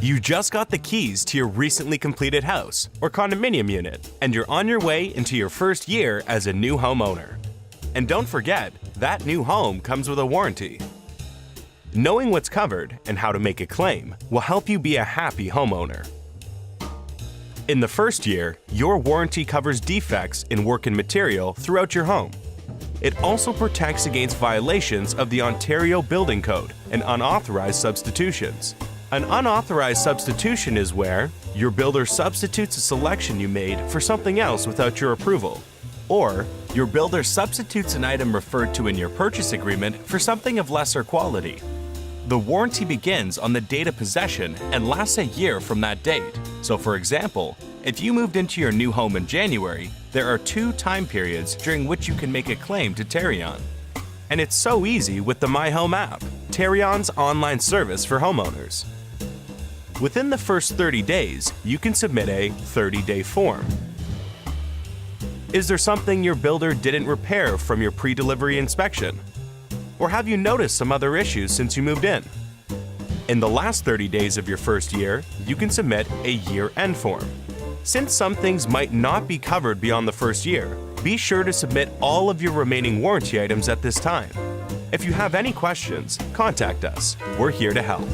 You just got the keys to your recently completed house or condominium unit, and you're on your way into your first year as a new homeowner. And don't forget, that new home comes with a warranty. Knowing what's covered and how to make a claim will help you be a happy homeowner. In the first year, your warranty covers defects in work and material throughout your home. It also protects against violations of the Ontario Building Code and unauthorized substitutions. An unauthorized substitution is where your builder substitutes a selection you made for something else without your approval, or your builder substitutes an item referred to in your purchase agreement for something of lesser quality. The warranty begins on the date of possession and lasts a year from that date. So for example, if you moved into your new home in January, there are 2 time periods during which you can make a claim to Tarion. And it's so easy with the My Home app, Tarion's online service for homeowners. Within the first 30 days, you can submit a 30-day form. Is there something your builder didn't repair from your pre-delivery inspection? Or have you noticed some other issues since you moved in? In the last 30 days of your first year, you can submit a year-end form. Since some things might not be covered beyond the first year, be sure to submit all of your remaining warranty items at this time. If you have any questions, contact us. We're here to help.